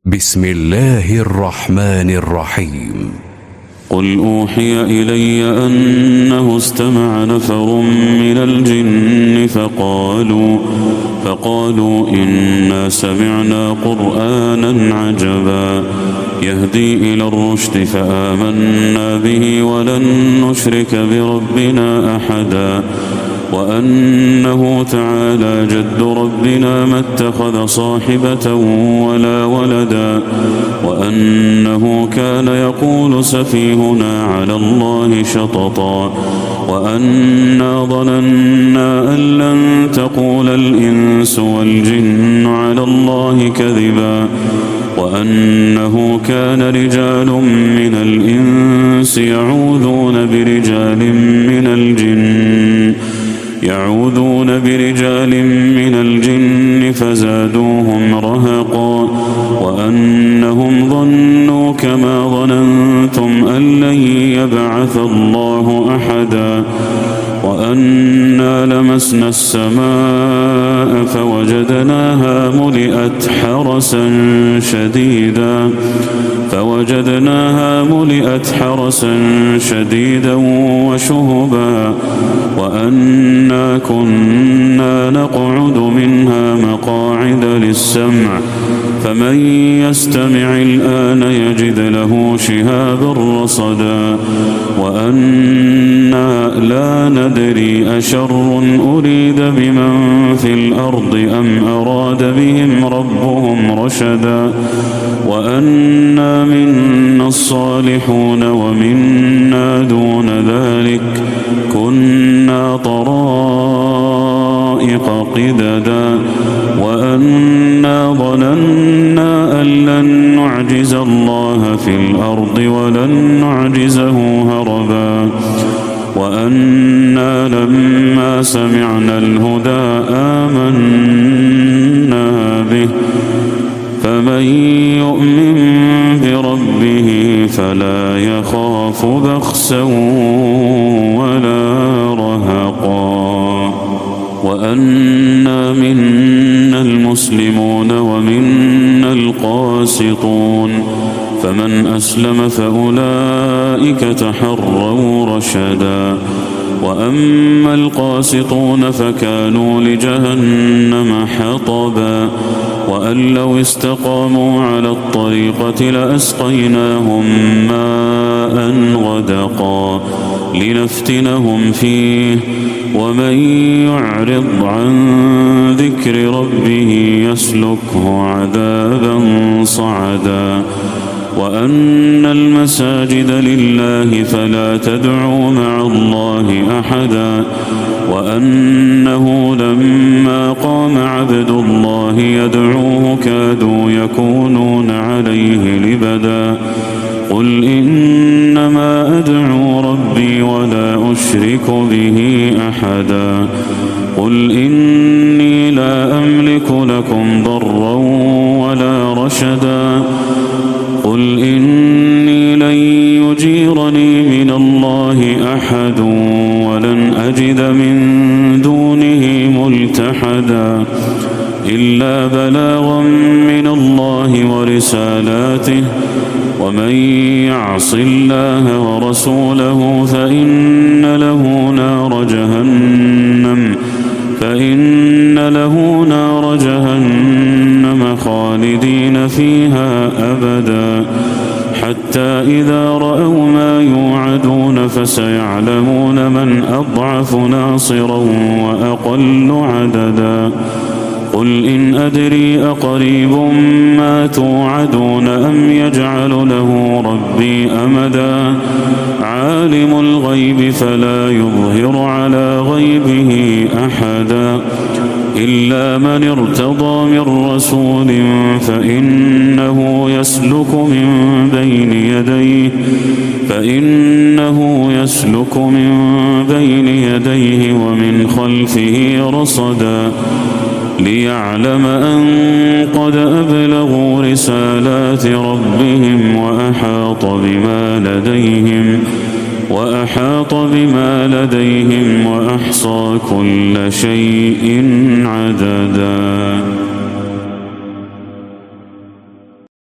بسم الله الرحمن الرحيم. قل أوحي إلي أنه استمع نفر من الجن فقالوا إنا سمعنا قرآنا عجبا يهدي إلى الرشد فآمنا به ولن نشرك بربنا أحدا وأنه تعالى جد ربنا ما اتخذ صاحبة ولا ولدا وأنه كان يقول سفيهنا على الله شططا وأنا ظننا أن لن تقول الإنس والجن على الله كذبا وأنه كان رجال من الإنس يعوذون برجال من الجن فزادوهم رهقا وأنهم ظنوا كما ظننتم أن لن يبعث الله أحدا وأنا لمسنا السماء فوجدناها ملئت حرسا شديدا وشهبا وأنا كنا نقعد منها مقاعد للسمع فمن يستمع الآن يجد له شهابا رصدا وأنا لا ندري أشر أريد بمن في الأرض أم أراد بهم ربهم رشدا وأنا منا الصالحون ومنا دون ذلك كنا طرائق قددا وأنا ظننا أن لن نعجز الله في الأرض ولن نعجزه هربا وأنا لما سمعنا الهدى آمنا به فمن يؤمن بربه فلا يخاف بخسا ولا رهقا وأنا منا المسلمون ومنا القاسطون فمن أسلم فأولئك تحروا رشدا وأما القاسطون فكانوا لجهنم حطبا وأن لو استقاموا على الطريقة لأسقيناهم ماء غدقا لنفتنهم فيه ومن يعرض عن ذكر ربه يسلكه عذابا صعدا وأن المساجد لله فلا تدعوا مع الله أحدا وأنه لما قام عبد الله يدعوه كادوا يكونون عليه لبدا قل إنما أدعو ربي ولا أشرك به أحدا قل إني لا أملك لكم ضرا ولا رشدا قل إني لن يجيرني من الله أحد ولن أجد من دونه ملتحدا إلا بلاغا من الله ورسالاته ومن يعص الله ورسوله فإن له نار جهنم خالدين فيها أبدا حتى إذا رأوا ما يوعدون فسيعلمون من أضعف ناصرا وأقل عددا قل إن أدري أقريب ما توعدون أم يجعل له ربي أمدا عالم الغيب فلا يظهر على غيبه أحدا إلا من ارتضى من رسول فإنه يسلك من بين يديه ومن خلفه رصدا ليعلم أن قد أبلغوا رسالات ربهم وأحاط بما لديهم وأحصى كل شيء عددا.